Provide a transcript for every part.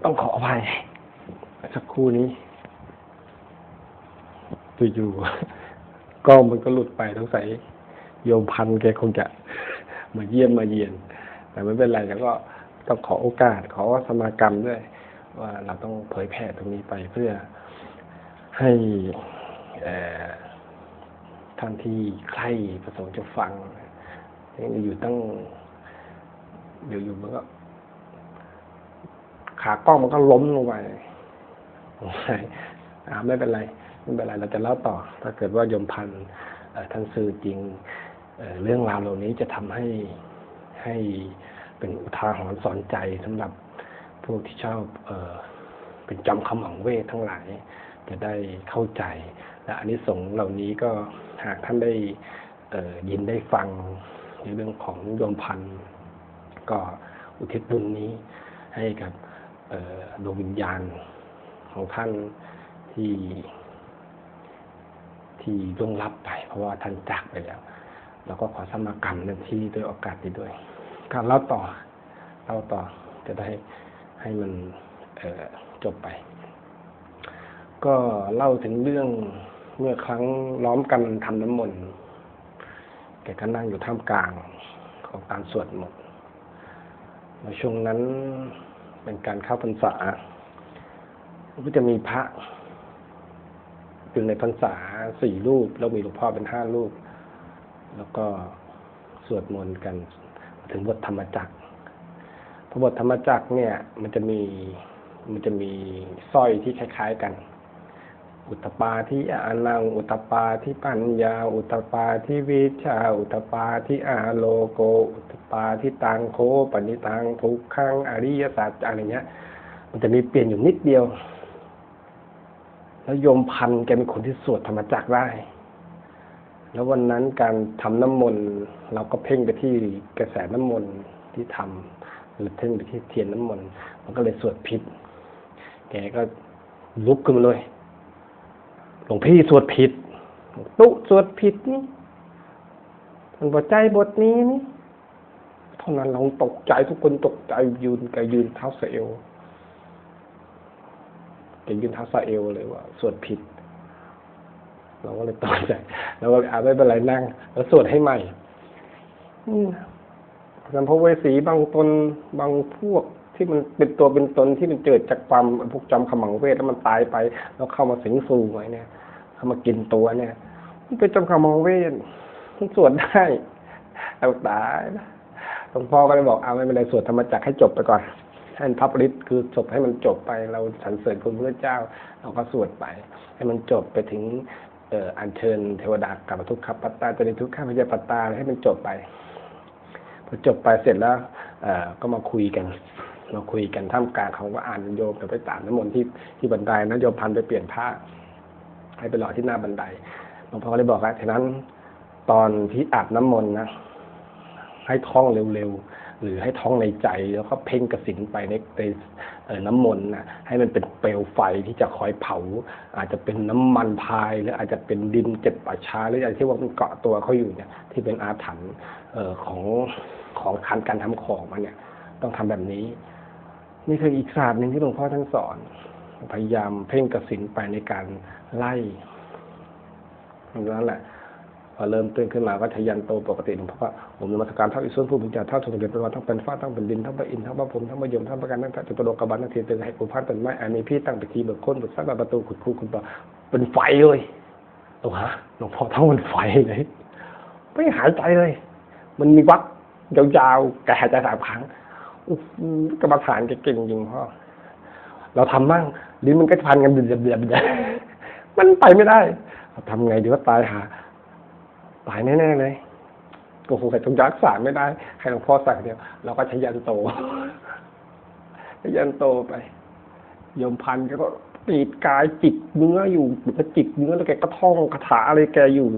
ต้องขออภัยสักครู่นี้อยู่ๆก็มันก็หลุดไปต้องใส่โยมพันแกคงจะมาเยี่ยมมาเยียนแต่ไม่เป็นไรแล้วก็ต้องขอโอกาสขอสมากรรมด้วยว่าเราต้องเผยแผ่ตรงนี้ไปเพื่อให้ท่านที่ใคร่ประสงค์จะฟังอยู่ตั้งอยู่มันก็ขากล้องมันก็ล้มลงไปไม่เป็นไรเราจะเล่าต่อถ้าเกิดว่าโยมพันท่านสื่อจริงเรื่องราวเหล่านี้จะทำให้เป็นอุทาหรณ์สอนใจสำหรับพวกที่ชอบเป็นจอมขมังเวททั้งหลายจะได้เข้าใจและอานิสงส์เหล่านี้ก็หากท่านได้ยินได้ฟังในเรื่องของโยมพันก็อุทิศบุญนี้ให้กับดวงวิญญาณของท่านที่ล่วงลับไปเพราะว่าท่านจากไปแล้วเราก็ขอสมากรรมในที่ด้วยโอกาสนี้ด้วยการเล่าต่อจะได้ให้มันจบไปก็เล่าถึงเรื่องเมื่อครั้งล้อมกันทำน้ำมนต์แกก็นั่งอยู่ท่ามกลางของการสวดมนต์ในช่วงนั้นเป็นการเข้าพรรษาก็จะมีพระอยู่ในพรรษา4 รูปแล้วมีหลวงพ่อเป็น5 รูปแล้วก็สวดมนต์กันถึงบทธรรมจักรพอบทธรรมจักรเนี่ยมันจะมีสร้อยที่คล้ายๆกันอุตตปาที่อานังอุตตปาที่ปัญญาอุตตปาที่วิชาอุตตปาที่อาโลโกอุตตปาที่ตังโคปณิตังทุกขังอริยสัจอะไรเงี้ยมันจะมีเปลี่ยนอยู่นิดเดียวแล้วโยมพันแกเป็นคนที่สวดธรรมจักรได้แล้ววันนั้นการทำน้ำมนต์เราก็เพ่งไปที่กระแสน้ำมนต์ที่ทำหรือเพ่งไปที่เทียนน้ำมนต์มันก็เลยสวดผิดแกก็ลุกขึ้นมาเลยหลวงพี่สวดผิดตุ๊สวดผิดนี่มันพอใจบทนี้นี่เท่านั้นเราตกใจทุกคนตกใจยืนเท้าเสวยืนเท้าซาเอลเลยว่าสวดผิดเราก็เลยตกใจเราก็เลยไม่เป็นไรนั่งแล้วสวดให้ใหม่สัมภเวสีบางตนบางพวกที่มันเป็นตัวเป็นตนที่มันเกิดจากความพวกจอมขมังเวทแล้วมันตายไปแล้วเข้ามาสิงสู่ไว้เนี่ยเข้ามากินตัวเนี่ยมันเป็นจอมขมังเวทมันสวดได้เอาตายนะหลวงพ่อก็เลยบอกไม่เป็นไรสวดธรรมจักรให้จบไปก่อนให้ทับฤทธิ์คือจบให้มันจบไปเราสรรเสริญคุณพระเจ้าเราก็สวดไปให้มันจบไปถึงอัญเชิญเทวดากลับมาทุกขปัตตาจนิทุกข้าพเจ้าปัตตาให้มันจบไปพอจบไปเสร็จแล้วก็มาคุยกันท่ามกลางเขาก็อ่านโยมไปตามน้ำมนต์ที่บันไดนะโยมพันไปเปลี่ยนผ้าให้ไปรอที่หน้าบันไดหลวงพ่อเลยบอกว่าฉะนั้นตอนที่อาบน้ำมนต์นะให้ท่องเร็วๆหรือให้ท่องในใจแล้วก็เพ่งกสิณไปในน้ำมนต์นะให้มันเป็นเปลวไฟที่จะคอยเผาอาจจะเป็นน้ำมันพายหรืออาจจะเป็นดิน7 ป่าช้าหรืออะไรที่ว่ามันเกาะตัวเขาอยู่เนี่ยที่เป็นอาถรรพ์ของการทำของมันเนี่ยต้องทำแบบนี้นี่คืออีกศาสตร์หนึ่งที่หลวงพ่อท่านสอนพยายามเพ่งกสิณไปในการไล่นั่นแหละพอเริ่มตื่นขึ้นมาก็ทะยันโตปกติหลวงพ่อว่าผมนมัสการเท่าอิสุนผู้เป็นเจ้าเท่าสมเด็จพระบรมทั้งเป็นฟ้าทั้งเป็นดินทั้งพระอินทร์ทั้งพระพรหมทั้งพระยมทั้งพระกันทั้งจตุโลกบาลทั้งเทียนเป็นให้ผู้พันเป็นไม้มีพี่ตั้งไปทีเบิกค้นเบิกซักประตูขุดคูคุณต่อเป็นไฟเลยหลวงพ่อเท่ามันไฟเลยไม่หายใจเลยมันมีวัดยาวๆแกหายใจ3 ครั้งกรรมฐานเก่งจริงพ่อเราทำบ้างลิ้นมันก็พันกันเดือดมันไปไม่ได้ทำไงดีว่าตายแน่ๆเลยโอ้โหใครต้องรักษาไม่ได้ให้หลวงพ่อสั่งเดียวเราก็ชยันโตไปโยมพันก็ปิดกายจิตเนื้ออยู่ก็จิตเนื้อแล้วแกก็ท่องคาถาอะไรแกอยู่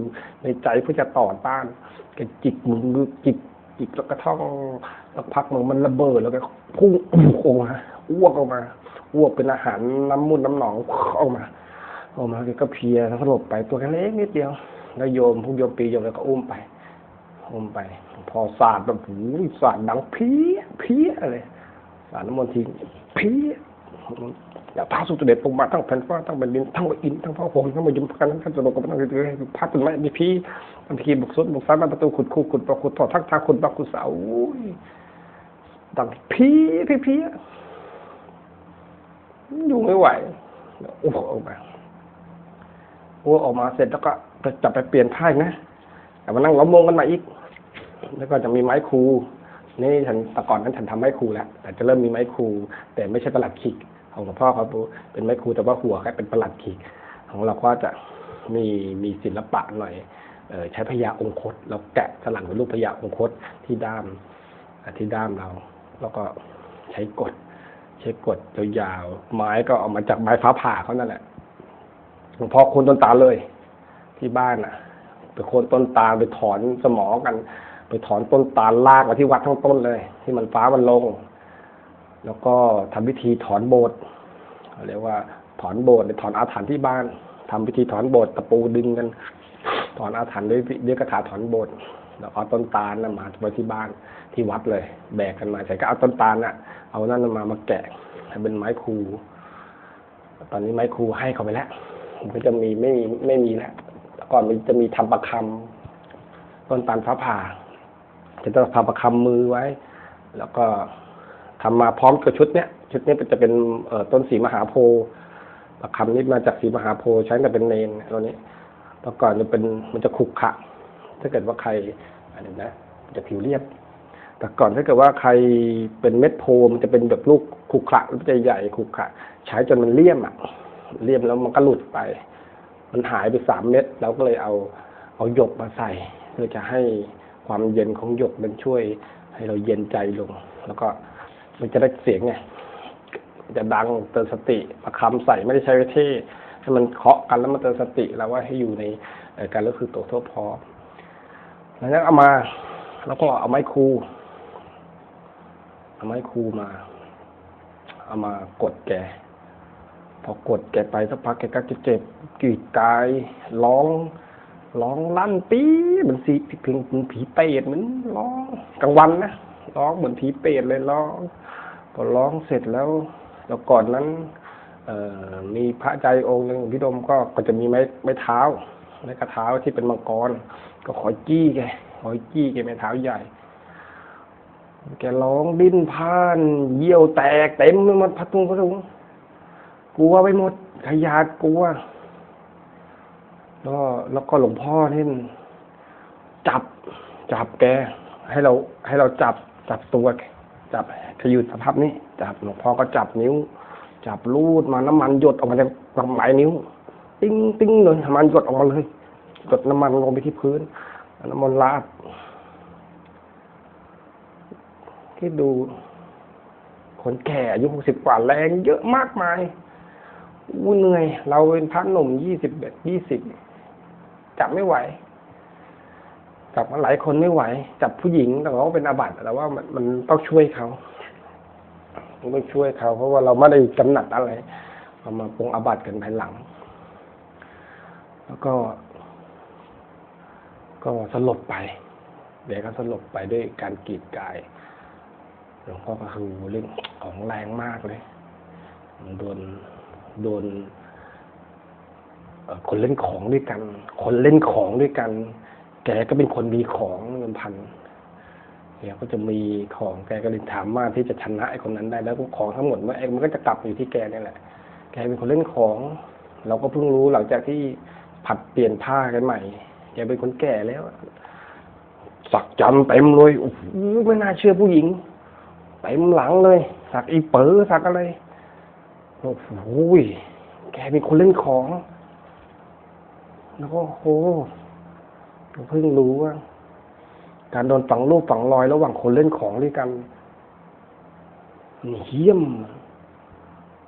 ในใจเพื่อจะต่อต้านแกจิตมือจิตแล้วก็ท่องแล้วพักมันระเบิดแล้วก็พุ่งออกมาอ้วกเป็นอาหารน้ำมูดน้ำหนองออกมาแกก็เพลียแล้วสลบไปตัวแค่เล็กนิดเดียวแล้วโยมปีโยมแล้วก็อุ้มไปพอสาดแบบหูสาดดังเพี้ยเลยสาดน้ำมนต์ทิ้งเพี้ย อย่าท้าสุดเด็ดลงมาทั้งแผ่นฟ้าทั้งแผ่นดินทั้งอินทั้งพระพรหมทั้งมยุมกันทั้งสนุกกับทั้งคือพัดเป็นไม้มีพีทำพีบุกซุดบุกซ้ายมาประตูขุดคู่ขุดประขุดถอดทักทางขุดบักขุดเสาดังพีอยู่ไม่ไหวอ้วกออกมาเสร็จแล้วก็จะไปเปลี่ยนผ้านะแต่มานั่งล้อมวงกันมาอีกแล้วก็จะมีไม้คูนี่ฉันแต่ก่อนนั้นฉันทำไม้คูแล้วแต่จะเริ่มมีไม้คูแต่ไม่ใช่ประหลัดขิกของหลวงพ่อเขาเป็นไม้คูแต่ว่าหัวแค่เป็นประหลัดขิกของเราก็จะมีศิลปะหน่อยใช้พญาองคตเราแกะสลักเป็นรูปพญาองคตที่ด้ามเราแล้วก็ใช้กดยาวๆไม้ก็เอามาจากไม้ฟ้าผ่าเขานั่นแหละหลวงพ่อโคนต้นตาลเลยที่บ้านน่ะไปโคนต้นตาลไปถอนสมอกันไปถอนต้นตาลลากมาที่วัดทั้งต้นเลยที่มันฟ้ามันลงแล้วก็ทำพิธีถอนโบสถ์เรียกว่าถอนโบสถ์ถอนอาถรรพ์ที่บ้านทำพิธีถอนโบสถ์ตะปูดึงกันถอนอาถรรพ์ด้วยกระถาถอนโบสถ์แล้วเอาต้นตาลน่ะมาไว้ที่บ้านที่วัดเลยแบกกันมาใส่ก็เอาต้นตาลน่ะเอานั่นมาแกะให้เป็นไม้คูตอนนี้ไม้คูให้เขาไปแล้วมันก็จะมีไม่มีแล้วก่อนมันจะมีทำประคำต้นตาลฟ้าผ่าจะต้องทำประคำมือไว้แล้วก็ทำมาพร้อมกับชุดนี้จะเป็นต้นสีมหาโพธิ์ประคำนี้มาจากสีมหาโพธิ์ใช้แต่เป็นเนรตัวนี้เมื่อก่อนมันจะขรุขระถ้าเกิดว่าใครอะไรนะจะผิวเรียบแต่ก่อนถ้าเกิดว่าใครเป็นเม็ดโพมันจะเป็นแบบลูกขรุขระลูกใหญ่ขรุขระใช้จนมันเลี่ยมแล้วมันก็หลุดไปมันหายไป3 เม็ดเราก็เลยเอาหยกมาใส่เพื่อจะให้ความเย็นของหยกมันช่วยให้เราเย็นใจลงแล้วก็มันจะได้เสียงไงจะดังเตือนสติประคำใส่ไม่ได้ใช้ไว้เท่ให้มันเคาะกันแล้วมันเตือนสติแล้วว่าให้อยู่ในการก็คือตัวทั่วพร้อมแล้วนั้นเอามาแล้วก็เอาไม้คูมาเอามากดแกพอกดแกไปสักพักแกก็จะเจ็บกรีดกายร้องลั่นปี๊เหมือนผีเปรตเหมือนร้องกลางวันนะร้องเหมือนผีเปรตเลยร้องพอร้องเสร็จแล้วก่อนนั้นมีพระใจองค์หนึ่งพี่ดมก็จะมีไม้เท้าไม้กระเท้าที่เป็นมังกรก็ขอจี้แกไม้เท้าใหญ่แกร้องดิ้นพ่านเยี่ยวแตกเต็มไปหมดพัดทุงกลัวไปหมดขยาดกลัวแล้วก็หลวงพ่อนี่จับแกให้เราจับตัวจับขยุดสภาพนี้จับหลวงพ่อก็จับนิ้วจับลูดมาน้ำมันหยดออกมาจากปลายนิ้วติ้งเลยน้ำมันหยดออกมาเลยหยดน้ำมันลงไปที่พื้นน้ำมันราดที่ดูคนแก่อายุ60 กว่าแรงเยอะมากมายเหนื่อยเราเป็นพระหนุ่ม20จับไม่ไหวจับมาหลายคนไม่ไหวจับผู้หญิงแต่ว่าเป็นอาบัติแต่ว่ามันต้องช่วยเขาเพราะว่าเราไม่ได้กำหนัดอะไรเรามาปรงอาบัติกันภายหลังแล้วก็สลบไปเด็กก็สลบไปด้วยการกรีดกายหลวงพ่อก็คือเรื่องของแรงมากเลยโดนคนเล่นของด้วยกันแกก็เป็นคนมีของเงินพันแกก็จะมีของแกก็เลยถามว่าที่จะชนะไอ้คนนั้นได้แล้วของทั้งหมดมันก็จะกลับอยู่ที่แกนี่แหละแกเป็นคนเล่นของเราก็เพิ่งรู้หลังจากที่ผัดเปลี่ยนผ้ากันใหม่แกเป็นคนแก่แล้วสักจำเต็มเลยโอ้โหไม่น่าเชื่อผู้หญิงเต็มหลังเลยสักอีเป๋อสักอะไรโอ้โหแกเป็นคนเล่นของแล้วก็โหเพิ่งรู้ว่าการโดนฝังรูปฝังรอยระหว่างคนเล่นของด้วยกันเหี้ยม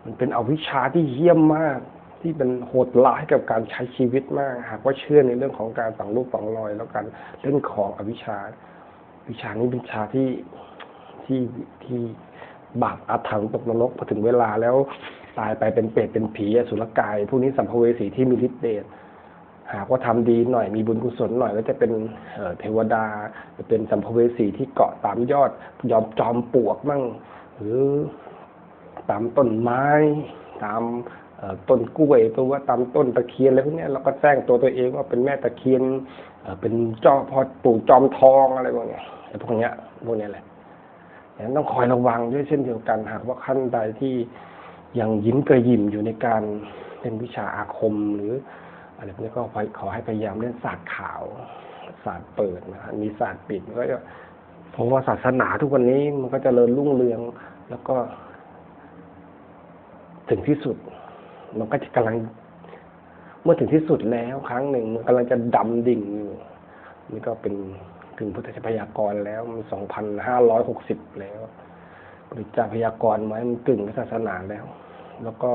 มันเป็นอวิชชาที่เหี้ยมมากที่เป็นโหดร้ายกับการใช้ชีวิตมากหากว่าเชื่อในเรื่องของการฝังรูปฝังรอยแล้วกันเล่นของอวิชชานี้เป็นวิชาที่บาปอาถรรพ์ตกนรกพอถึงเวลาแล้วตายไปเป็นเปรตเป็นผีอสุรกายพวกนี้สัมภเวสีที่มีฤทธิ์เดชหากว่าทำดีหน่อยมีบุญกุศลหน่อยก็จะเป็นเทวดาจะเป็นสัมภเวสีที่เกาะตามยอดจอมปลวกมั่งหรือ ตามต้นไม้ตามต้นกล้วยตัวตามต้นตะเคียนอะไรพวกนี้เราก็แจ้งตัวเองว่าเป็นแม่ตะเคียนเป็นเจ้าพ่อปู่จอมทองอะไรพวกนี้ไอ้พวกนี้แหละอย่างนั้นต้องคอยระวังด้วยเช่นเดียวกันหากว่าขั้นใดที่ยังยิ้มกระยิมอยู่ในการเป็นวิชาอาคมหรืออะไรพวกนี้ก็ขอให้พยายามเล่นศาสตร์ขาวศาสตร์เปิดนะมีศาสตร์ปิดก็จะเพราะว่าศาสนาทุกวันนี้มันก็เจริญรุ่งเรืองแล้วก็ถึงที่สุดมันก็จะกำลังเมื่อถึงที่สุดแล้วครั้งหนึ่งมันกำลังจะดำดิ่งอยู่นี่ก็เป็นถึงพุทธพยากรณ์แล้วมัน2560แล้วพุทธเจ้าพยากรณ์ไว้มันกึ่งศาสนาแล้วก็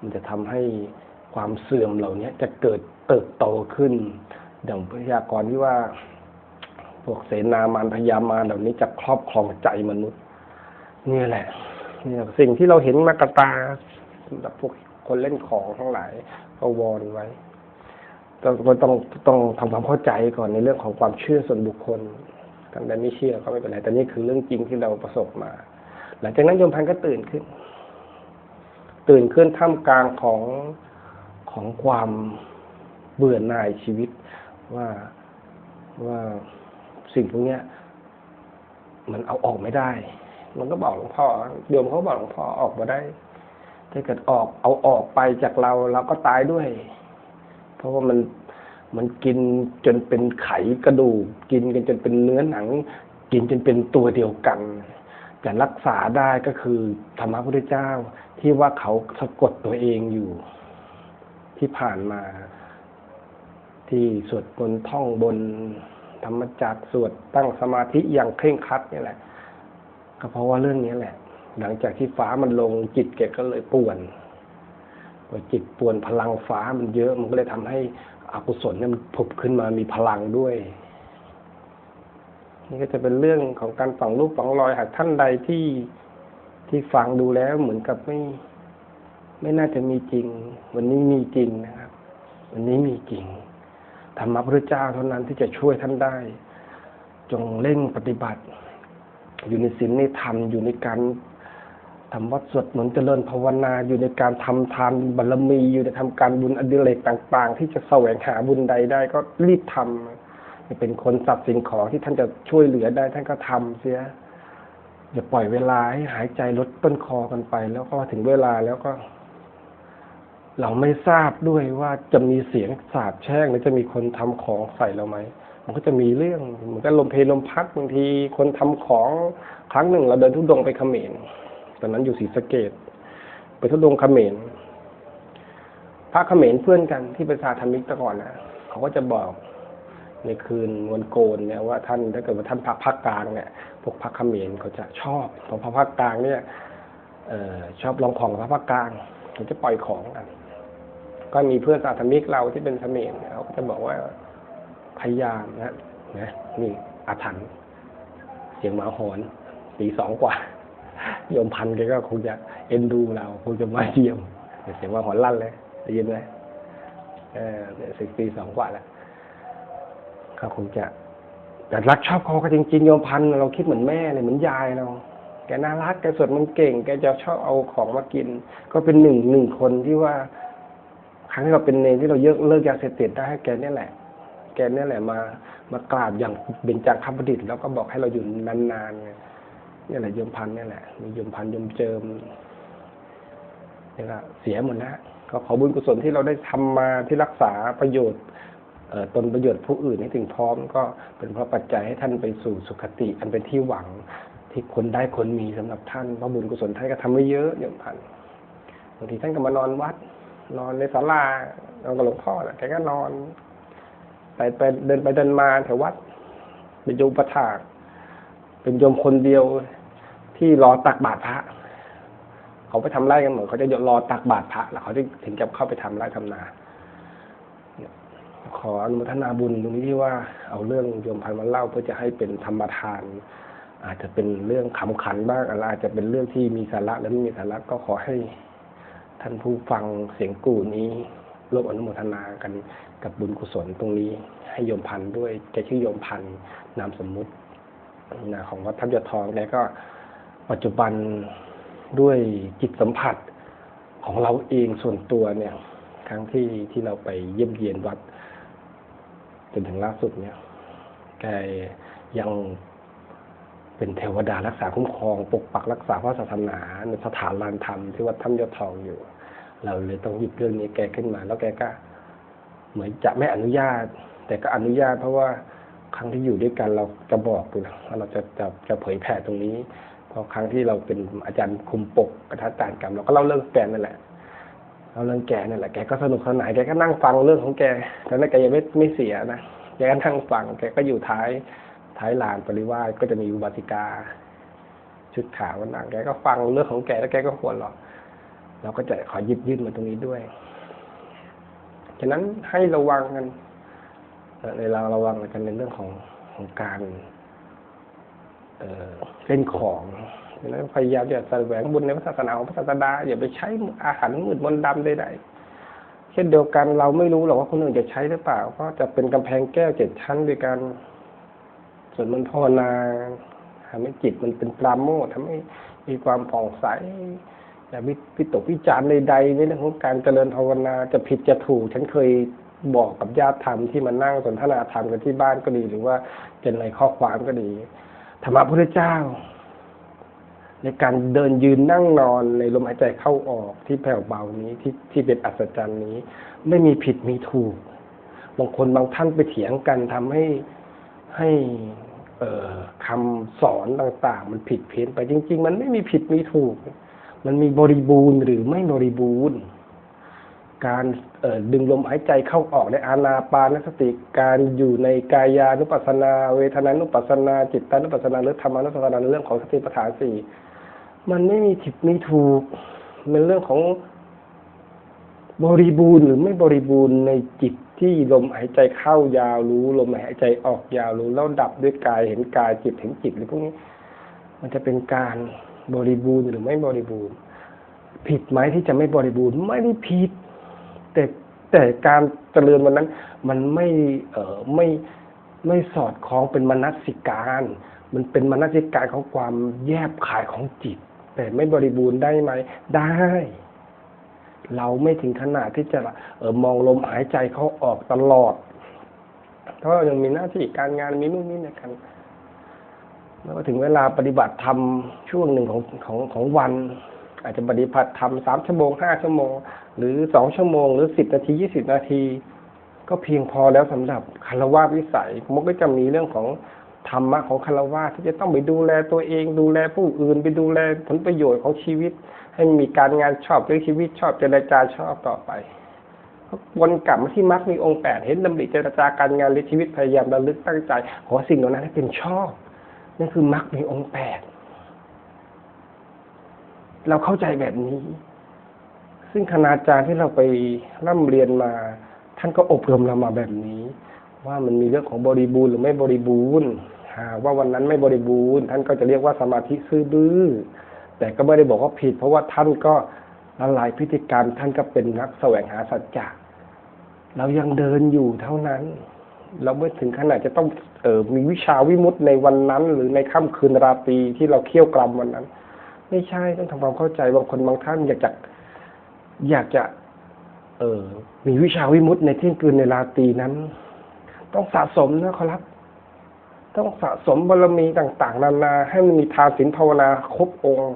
มันจะทำให้ความเสื่อมเหล่านี้จะเกิดเติบโตขึ้นดังพยากรณ์ที่ว่าพวกเสนามารพญามารเหล่านี้จะครอบครองใจมนุษย์นี่แหละนี่สิ่งที่เราเห็นมากระตาสำหรับพวกคนเล่นของทั้งหลายก็วอนไว้ต้องทำความเข้าใจก่อนในเรื่องของความเชื่อส่วนบุคคลท่านใดไม่เชื่อก็ไม่เป็นไรแต่นี่คือเรื่องจริงที่เราประสบมาหลังจากนั้นโยมพันธุ์ก็ตื่นขึ้นท่ามกลางของความเบื่อหน่ายชีวิตว่าสิ่งพวกนี้มันเอาออกไม่ได้มันก็บอกหลวงพ่อโยมเขาบอกหลวงพ่อออกมาได้ถ้าเกิดเอาออกไปจากเราก็ตายด้วยเพราะว่ามันกินจนเป็นไขกระดูกกินกันจนเป็นเนื้อหนังกินจนเป็นตัวเดียวกันแต่รักษาได้ก็คือธรรมะพุทธเจ้าที่ว่าเขาสะกดตัวเองอยู่ที่ผ่านมาที่สวดบนท่องบนธรรมจักรสวดตั้งสมาธิอย่างเคร่งครัดนี่แหละก็เพราะว่าเรื่องนี้แหละหลังจากที่ฟ้ามันลงจิตแกก็เลยป่วนพอจิตป่วนพลังฟ้ามันเยอะมันก็เลยทำให้อกุศลเนี่ยมันผุดขึ้นมามีพลังด้วยนี่ก็จะเป็นเรื่องของการฝังรูปฝังรอยหากท่านใดที่ฟังดูแล้วเหมือนกับไม่น่าจะมีจริงวันนี้มีจริงนะครับวันนี้มีจริงธรรมะพระเจ้าเท่านั้นที่จะช่วยท่านได้จงเร่งปฏิบัติอยู่ในศีลในธรรมอยู่ในการทำวัดสวดมนต์เจริญภาวนาอยู่ในการทำทานบารมีอยู่ในทำการบุญอดิเรกต่างๆที่จะแสวงหาบุญใดได้ก็รีบทำเป็นคนสัตว์สิ่งของที่ท่านจะช่วยเหลือได้ท่านก็ทำเสียอย่าปล่อยเวลาให้หายใจลดต้นคอกันไปแล้วก็ถึงเวลาแล้วก็เราไม่ทราบด้วยว่าจะมีเสียงสาปแช่งหรือจะมีคนทำของใส่เราไหมมันก็จะมีเรื่องเหมือนกับลมเพลลมพัดบางทีคนทำของครั้งหนึ่งเราเดินทุดงไปเขมรตอนนั้นอยู่ศรีสะเกษไปทุดงเขมรพระเขมรเพื่อนกันที่เป็นสาธมิกแต่ก่อนนะเขาก็จะบอกในคืนวันโกนเนี่ยว่าท่านถ้าเกิดว่าท่านพักภาคกลางเนี่ยพวกพระเขมรเขาจะชอบเพราะพระภาคกลางเนี่ยชอบลองของพระภาคกลางเขาจะปล่อยของกันก็มีเพื่อนสาธมิกเราที่เป็นเขมรเขาก็จะบอกว่าพยายามนะนี่อาถรรพ์เสียงหมาหอนตี 2 กว่าโยมพันธุ์แกก็คงจะเอ็นดูเราคงจะมาเยี่ยมเสียงหมาหอนลั่นเลยได้ยินไหมตี 2 กว่าแล้วเขาคงจะแต่รักชอบเขาก็จริงๆโยมพันธุ์เราคิดเหมือนแม่เลยเหมือนยายเราแกน่ารักแกสวดมันเก่งแกจะชอบเอาของมากินก็เป็นหนึ่งคนที่ว่าครั้งที่เราเป็นเนรที่เราเลิกยาเสพติดได้ให้แกนี่แหละมากราบอย่างเบญจางคประดิษฐ์แล้วก็บอกให้เราอยู่นานๆนี่แหละโยมพันธุ์นี่แหละมีโยมพันธุ์โยมเจิมนี่ก็เสียหมดนะก็ขอบุญกุศลที่เราได้ทำมาที่รักษาประโยชน์ตนประโยชน์ผู้อื่นให้ถึงพร้อมก็เป็นเพราะปัจจัยให้ท่านไปสู่สุคติอันเป็นที่หวังที่คนได้คนมีสำหรับท่านเพราะบุญกุศลท่านก็ทำไว้เยอะโยมพันธุ์บางทีท่านก็มานอนวัดนอนในศาลานอนกับหลวงพ่อแหละแกก็นอนไปเดินไปเดินมาแถววัดเป็นโยมประถากเป็นโยมคนเดียวที่รอตักบาตรพระเขาไปทำไร่กันหมดเขาจะรอตักบาตรพระแล้วเขาถึงจะเข้าไปทำไร่ทำนาขออนุโมทนาบุญตรงนี้ที่ว่าเอาเรื่องโยมพันธุ์มาเล่าเพื่อจะให้เป็นธรรมทานอาจจะเป็นเรื่องขำขันบ้างอาจจะเป็นเรื่องที่มีสาระและไม่มีสาระก็ขอให้ท่านผู้ฟังเสียงกู่นี้ร่วมอนุโมทนากันกับบุญกุศลตรงนี้ให้โยมพันธุ์ด้วยแกชื่อโยมพันธุ์นามสมมุติของวัดทับยอดทองแกก็ปัจจุบัน ด้วยจิตสัมผัสของเราเองส่วนตัวเนี่ย ครั้งที่เราไปเยี่ยมเยียนวัดจนถึงล่าสุดเนี่ย แกยังเป็นเทวดารักษาคุ้มครองปกปักรักษาพระศาสนาในสถานลานธรรมที่วัดถ้ำยอดทองอยู่ เราเลยต้องหยิบเรื่องนี้แกขึ้นมา แล้วแกก็เหมือนจะไม่อนุญาต แต่ก็อนุญาตเพราะว่าครั้งที่อยู่ด้วยกันเราจะบอกอยู่นะว่าเราจะเผยแผ่ตรงนี้พอครั้งที่เราเป็นอาจารย์คุมปกกระทะจารย์กรรมเราก็เล่าเรื่องแกนั่นแหละเราเรื่องแกนั่นแหละแกก็สนุกสนานแกก็นั่งฟังเรื่องของแกแต่นั้นแกยังไม่เสียนะแกก็นั่งฟังแกก็อยู่ท้ายลานปริวาสก็จะมีอุบาสิกาชุดขาวนั่งแกก็ฟังเรื่องของแกแล้วแกก็หัวเราะเราก็จะขอหยิบยื่นมาตรงนี้ด้วยฉะนั้นให้ระวังกันในเราระวังกันในเรื่องของการเล่นของฉะนั้นพยายามจะแสวงบุญในพระศาสนาของพระศาสดาอย่าไปใช้อาหารมืดมนต์ดำใดๆเช่นเดียวกันเราไม่รู้หรอกว่าคนอื่นจะใช้หรือเปล่าเพราะจะเป็นกำแพงแก้ว7 ชั้นด้วยกันสวดมนต์ภาวนาทำให้จิตมันเป็นปราโมทย์ทำให้มีความผ่องใสอย่าวิตกวิจารณ์ใดๆในเรื่องของการเจริญภาวนาจะผิดจะถูกฉันเคยบอกกับญาติธรรมที่มานั่งสนทนาธรรมกันที่บ้านก็ดีหรือว่าเป็นในข้อความก็ดีธรรมะพระพุทธเจ้าในการเดินยืนนั่งนอนในลมหายใจเข้าออกที่แผ่วเบานี้ที่เป็นอัศจรรย์นี้ไม่มีผิดมีถูกบางคนบางท่านไปเถียงกันทำให้คำสอนต่างๆมันผิดเพี้ยนไปจริงๆมันไม่มีผิดมีถูกมันมีบริบูรณ์หรือไม่บริบูรณ์การดึงลมหายใจเข้าออกในอานาปานสติการอยู่ในกายานุปัสสนาเวทนานุปัสสนาจิตตานุปัสสนาหรือธรรมานุปัสสนาในเรื่องของสติปัฏฐาน4มันไม่มีผิดมีถูกเป็นเรื่องของบริบูรณ์หรือไม่บริบูรณ์ในจิตที่ลมหายใจเข้ายาวรู้ลมหายใจออกยาวรู้แล้วดับด้วยกายเห็นกายจิตเห็นจิตหรือพวกนี้มันจะเป็นการบริบูรณ์หรือไม่บริบูรณ์ผิดไหมที่จะไม่บริบูรณ์ไม่ได้ผิดแต่การเจริญวันนั้นมันไม่สอดคล้องเป็นมนสิการมันเป็นมนสิการของความแยบคายของจิตแต่ไม่บริบูรณ์ได้ไหมได้เราไม่ถึงขนาดที่จะมองลมหายใจเขาออกตลอดเพราะเรายังมีหน้าที่การงานมีนู่นนี่นะกันแล้วถึงเวลาปฏิบัติธรรมช่วงหนึ่งของวันอาจจะปฏิบัติธรรม3 ชั่วโมง 5 ชั่วโมงหรือ2 ชั่วโมงหรือ10 นาที20 นาทีก็เพียงพอแล้วสำหรับฆราวาสวิสัยมันก็จะมีเรื่องของธรรมะของฆราวาสที่จะต้องไปดูแลตัวเองดูแลผู้อื่นไปดูแลผลประโยชน์ของชีวิตให้มีการงานชอบเรื่องชีวิตชอบเจรจาชอบต่อไปวนกลับมาที่มรรคมีองค์8เห็นดำริเจรจาการงานหรือชีวิตพยายามระลึกตั้งใจขอสิ่งเหล่านั้นให้เป็นชอบนั่นคือมรรคมีองค์8เราเข้าใจแบบนี้ซึ่งคณาจารย์ที่เราไปร่ำเรียนมาท่านก็อบรมเรามาแบบนี้ว่ามันมีเรื่องของบริบูรณ์หรือไม่บริบูรณ์ว่าวันนั้นไม่บริบูรณ์ท่านก็จะเรียกว่าสมาธิซื่อบื้อแต่ก็ไม่ได้บอกว่าผิดเพราะว่าท่านก็ละลายพฤติกรรมท่านก็เป็นนักแสวงหาสัจจะเรายังเดินอยู่เท่านั้นเราไม่ถึงขนาดจะต้องมีวิชาวิมุตติในวันนั้นหรือในค่ำคืนราตรีที่เราเคี่ยวกรำวันนั้นไม่ใช่ต้องทำความเข้าใจบางคนบางท่านอยากจะมีวิชาวิมุตติในเที่ยงคืนในราตรีนั้นต้องสะสมนะครับต้องสะสมบารมีต่างๆนานาให้มันมีทานศีลภาวนาครบองค์